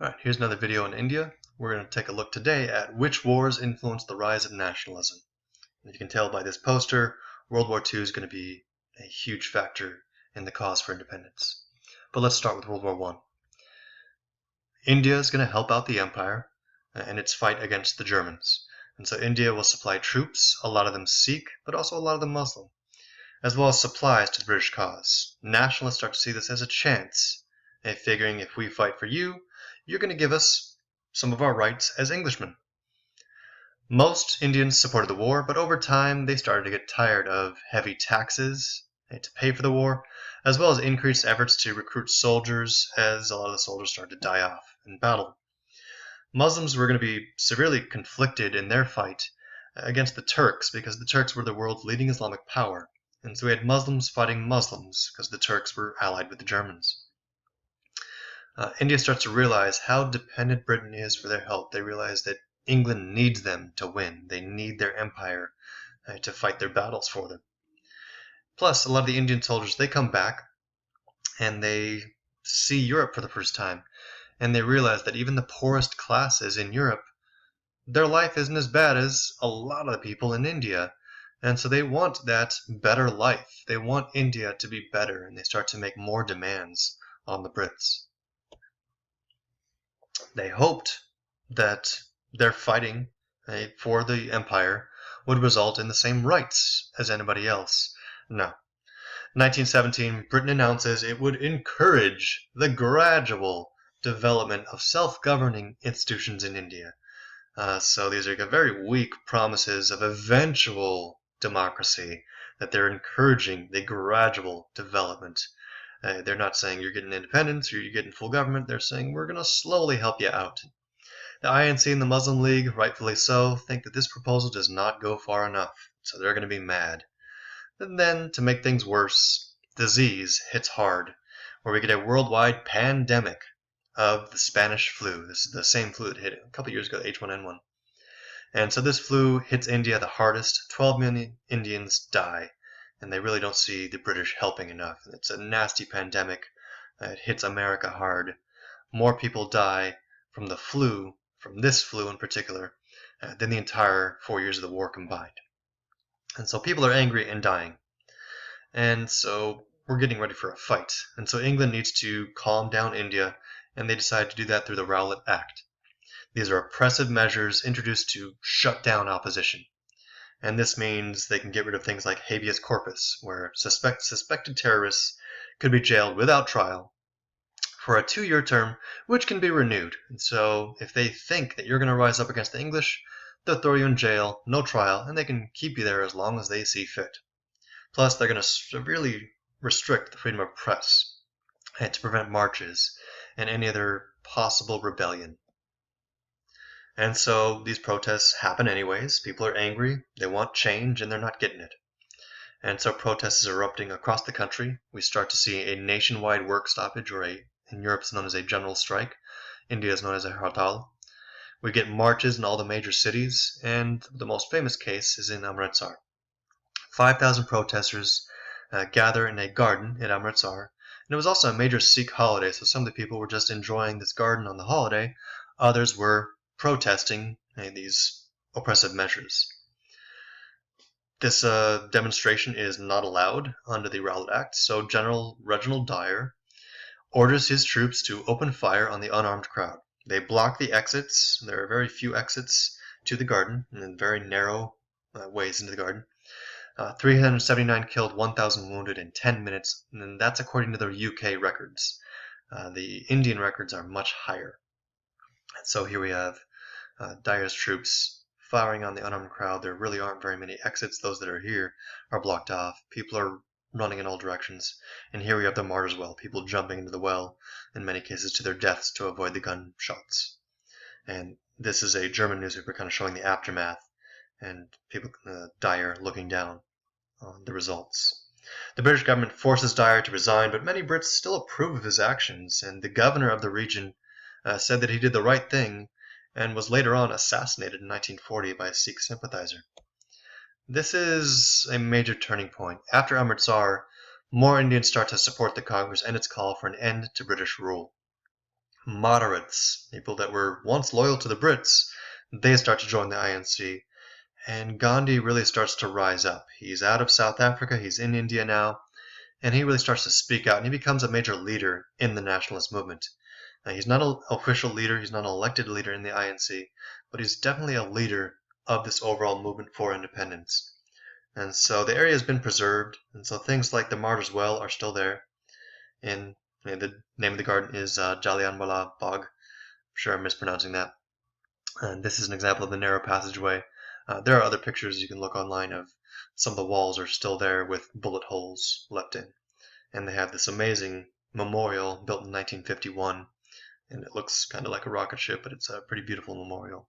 Alright, here's another video on India. We're going to take a look today at which wars influenced the rise of nationalism. As you can tell by this poster, World War II is going to be a huge factor in the cause for independence. But let's start with World War I. India is going to help out the empire in its fight against the Germans. And so India will supply troops, a lot of them Sikh, but also a lot of them Muslim, as well as supplies to the British cause. Nationalists start to see this as a chance, figuring if we fight for you, you're going to give us some of our rights as Englishmen. Most Indians supported the war, but over time they started to get tired of heavy taxes to pay for the war, as well as increased efforts to recruit soldiers as a lot of the soldiers started to die off in battle. Muslims were going to be severely conflicted in their fight against the Turks because the Turks were the world's leading Islamic power. And so we had Muslims fighting Muslims because the Turks were allied with the Germans. India starts to realize how dependent Britain is for their help. They realize that England needs them to win. They need their empire to fight their battles for them. Plus, a lot of the Indian soldiers, they come back and they see Europe for the first time. And they realize that even the poorest classes in Europe, their life isn't as bad as a lot of the people in India. And so they want that better life. They want India to be better, and they start to make more demands on the Brits. They hoped that their fighting for the empire would result in the same rights as anybody else. No. 1917, Britain announces it would encourage the gradual development of self-governing institutions in India. So these are very weak promises of eventual democracy, that they're encouraging the gradual development. They're not saying you're getting independence or you're getting full government. They're saying we're going to slowly help you out. The INC and the Muslim League, rightfully so, think that this proposal does not go far enough, so they're going to be mad. And then, to make things worse, disease hits hard, where we get a worldwide pandemic of the Spanish flu. This is the same flu that hit a couple years ago, H1N1. And so this flu hits India the hardest. 12 million Indians die. And they really don't see the British helping enough. It's a nasty pandemic. It hits America hard. More people die from the flu, from this flu in particular, than the entire 4 years of the war combined. And so people are angry and dying. And so we're getting ready for a fight. And so England needs to calm down India, and they decide to do that through the Rowlatt Act. These are oppressive measures introduced to shut down opposition. And this means they can get rid of things like habeas corpus, where suspected terrorists could be jailed without trial for a 2-year term, which can be renewed. And so if they think that you're going to rise up against the English, they'll throw you in jail, no trial, and they can keep you there as long as they see fit. Plus, they're going to severely restrict the freedom of press to prevent marches and any other possible rebellion. And so these protests happen anyways. People are angry, they want change, and they're not getting it. And so protests are erupting across the country. We start to see a nationwide work stoppage, or in Europe it's known as a general strike. India is known as a hartal. We get marches in all the major cities, and the most famous case is in Amritsar. 5,000 protesters gather in a garden in Amritsar. And it was also a major Sikh holiday, so some of the people were just enjoying this garden on the holiday. Others were protesting these oppressive measures. This demonstration is not allowed under the Rowlatt Act, so General Reginald Dyer orders his troops to open fire on the unarmed crowd. They block the exits. There are very few exits to the garden, and very narrow ways into the garden. 379 killed, 1,000 wounded in 10 minutes, and that's according to the UK records. The Indian records are much higher. And so here we have Dyer's troops firing on the unarmed crowd. There really aren't very many exits. Those that are here are blocked off. People are running in all directions. And here we have the martyrs' well, people jumping into the well, in many cases to their deaths to avoid the gunshots. And this is a German newspaper kind of showing the aftermath, and people, Dyer looking down on the results. The British government forces Dyer to resign, but many Brits still approve of his actions, and the governor of the region said that he did the right thing, and was later on assassinated in 1940 by a Sikh sympathizer. This is a major turning point. After Amritsar, more Indians start to support the Congress and its call for an end to British rule. moderates, people that were once loyal to the Brits, they start to join the INC. And Gandhi really starts to rise up. He's out of South Africa, he's in India now, and he really starts to speak out, and he becomes a major leader in the nationalist movement. He's not an official leader, he's not an elected leader in the INC, but he's definitely a leader of this overall movement for independence. And so the area has been preserved, and so things like the Martyrs' Well are still there. And the name of the garden is Jallianwala Bagh. I'm sure I'm mispronouncing that. And this is an example of the narrow passageway. There are other pictures you can look online of some of the walls are still there with bullet holes left in. And they have this amazing memorial built in 1951. And it looks kind of like a rocket ship, but it's a pretty beautiful memorial.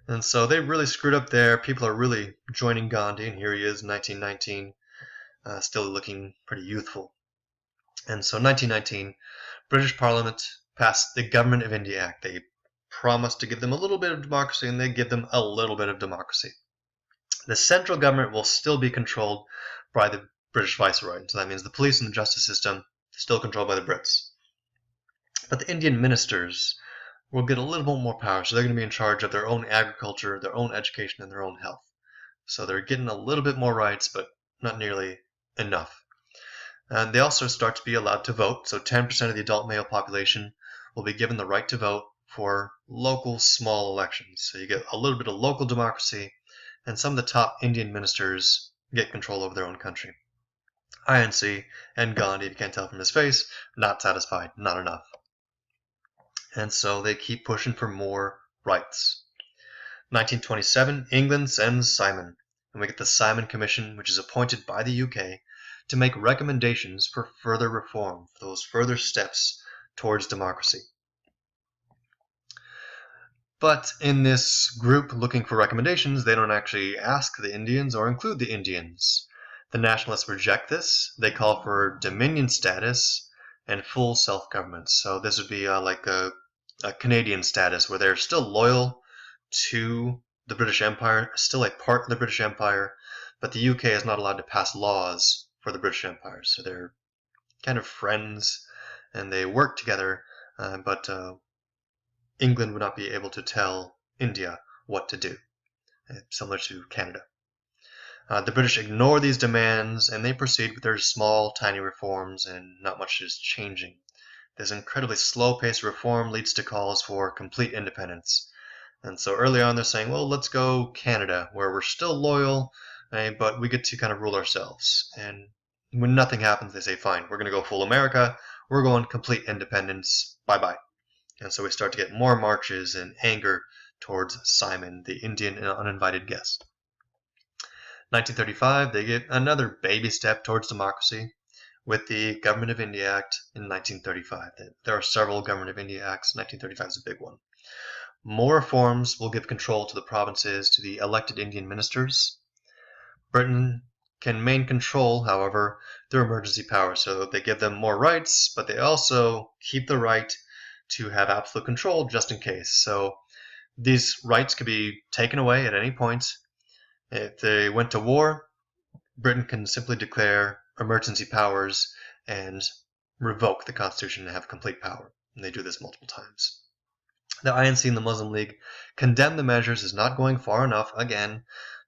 And so they really screwed up there. People are really joining Gandhi, and here he is, 1919, still looking pretty youthful. And so 1919, British Parliament passed the Government of India Act. They promised to give them a little bit of democracy, and they give them a little bit of democracy. The central government will still be controlled by the British Viceroy. So that means the police and the justice system still controlled by the Brits. But the Indian ministers will get a little bit more power, so they're going to be in charge of their own agriculture, their own education, and their own health. So they're getting a little bit more rights, but not nearly enough. And they also start to be allowed to vote, so 10% of the adult male population will be given the right to vote for local small elections. So you get a little bit of local democracy, and some of the top Indian ministers get control over their own country. INC and Gandhi, if you can't tell from his face, not satisfied, not enough. And so they keep pushing for more rights. 1927, England sends Simon, and we get the Simon Commission, which is appointed by the UK to make recommendations for further reform, for those further steps towards democracy. But in this group looking for recommendations, they don't actually ask the Indians or include the Indians. The nationalists reject this. They call for dominion status and full self-government. So this would be like a Canadian status where they're still loyal to the British Empire, still a part of the British Empire, but the UK is not allowed to pass laws for the British Empire. So they're kind of friends and they work together, but England would not be able to tell India what to do, similar to Canada. The British ignore these demands and they proceed with their small, tiny reforms, and not much is changing. This incredibly slow pace of reform leads to calls for complete independence. And so early on they're saying, well, let's go Canada, where we're still loyal, but we get to kind of rule ourselves. And when nothing happens, they say, fine, we're going to go full America, we're going complete independence, bye-bye. And so we start to get more marches and anger towards Simon, the Indian uninvited guest. 1935, they get another baby step towards democracy with the Government of India Act in 1935. There are several Government of India Acts. 1935 is a big one. More reforms will give control to the provinces to the elected Indian ministers. Britain can maintain control, however, through emergency powers. So they give them more rights, but they also keep the right to have absolute control just in case. So these rights could be taken away at any point. If they went to war, Britain can simply declare emergency powers and revoke the Constitution and have complete power. And they do this multiple times. The INC and the Muslim League condemn the measures as not going far enough again,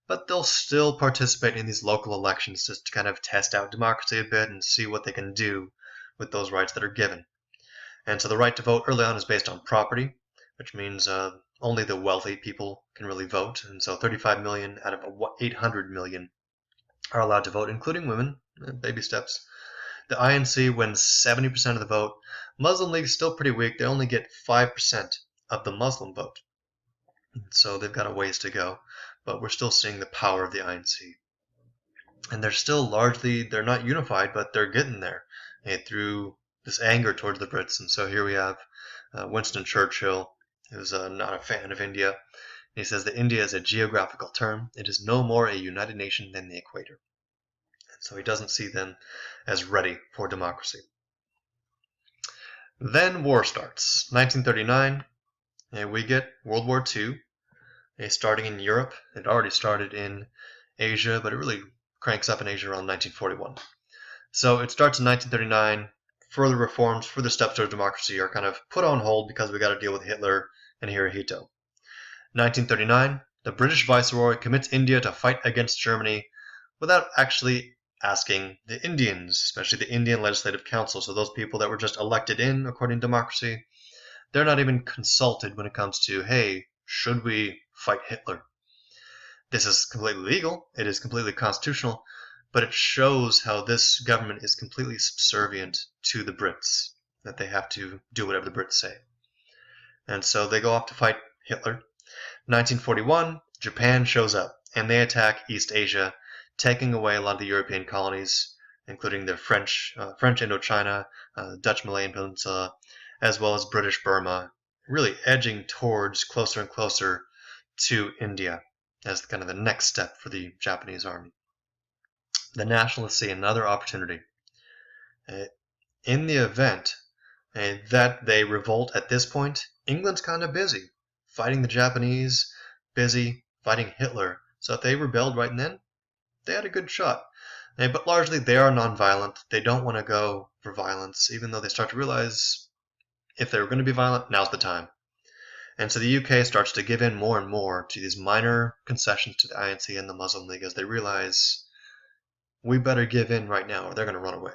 but they'll still participate in these local elections just to kind of test out democracy a bit and see what they can do with those rights that are given. And so the right to vote early on is based on property, which means only the wealthy people can really vote. And so 35 million out of 800 million are allowed to vote, including women, baby steps. The INC wins 70% of the vote. Muslim League is still pretty weak. They only get 5% of the Muslim vote. So they've got a ways to go, but we're still seeing the power of the INC. And they're still largely, they're not unified, but they're getting there through this anger towards the Brits. And so here we have Winston Churchill, who's not a fan of India. He says that India is a geographical term. It is no more a united nation than the equator. And so he doesn't see them as ready for democracy. Then war starts. 1939, and we get World War II, starting in Europe. It already started in Asia, but it really cranks up in Asia around 1941. So it starts in 1939. further reforms, further steps towards democracy are kind of put on hold because we got to deal with Hitler and Hirohito. 1939, the British Viceroy commits India to fight against Germany without actually asking the Indians, especially the Indian Legislative Council. So those people that were just elected in according to democracy, they're not even consulted when it comes to, hey, should we fight Hitler? This is completely legal, it is completely constitutional, but it shows how this government is completely subservient to the Brits, that they have to do whatever the Brits say. And so they go off to fight Hitler. 1941, Japan shows up, and they attack East Asia, taking away a lot of the European colonies, including the French Indochina, Dutch Malayan Peninsula, as well as British Burma, really edging towards closer and closer to India as kind of the next step for the Japanese army. The nationalists see another opportunity. In the event that they revolt at this point, England's kind of busy fighting the Japanese, busy fighting Hitler. So if they rebelled right then, they had a good shot. But largely they are nonviolent. They don't want to go for violence, even though they start to realize if they were going to be violent, now's the time. And so the UK starts to give in more and more to these minor concessions to the INC and the Muslim League as they realize we better give in right now or they're going to run away.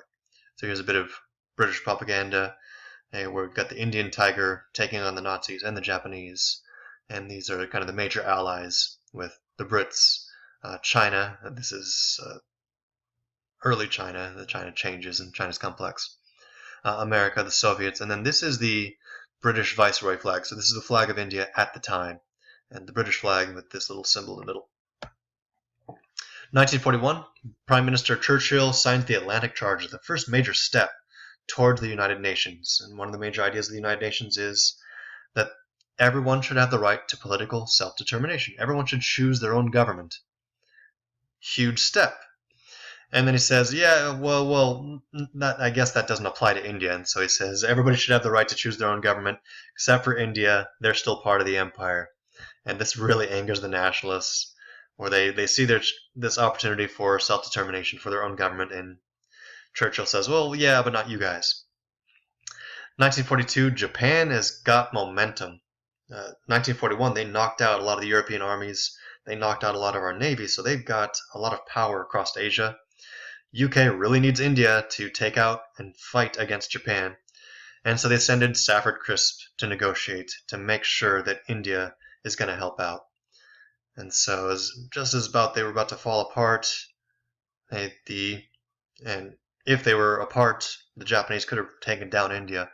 So here's a bit of British propaganda where we've got the Indian Tiger taking on the Nazis and the Japanese. And these are kind of the major allies with the Brits. China, this is early China. The China changes and China's complex. America, the Soviets, and then this is the British Viceroy flag. So this is the flag of India at the time, and the British flag with this little symbol in the middle. 1941, Prime Minister Churchill signs the Atlantic Charter, the first major step towards the United Nations. And one of the major ideas of the United Nations is that everyone should have the right to political self-determination. Everyone should choose their own government. Huge step. And then he says, yeah, well, I guess that doesn't apply to India. And so he says, everybody should have the right to choose their own government, except for India. They're still part of the empire. And this really angers the nationalists, where they see this opportunity for self-determination for their own government. And Churchill says, well, yeah, but not you guys. 1942, Japan has got momentum. 1941, they knocked out a lot of the European armies. They knocked out a lot of our navy, so they've got a lot of power across Asia. UK really needs India to take out and fight against Japan. And so they send Stafford Crisp to negotiate to make sure that India is going to help out. And so just as they were about to fall apart, and if they were apart, the Japanese could have taken down India.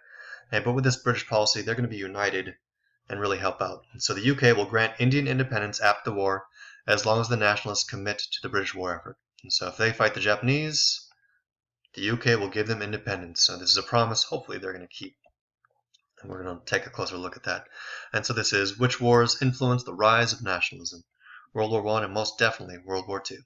But with this British policy, they're going to be united and really help out. And so the UK will grant Indian independence after the war as long as the nationalists commit to the British war effort. And so if they fight the Japanese, the UK will give them independence. So this is a promise hopefully they're going to keep. And we're going to take a closer look at that. And so this is which wars influenced the rise of nationalism? World War I and most definitely World War II.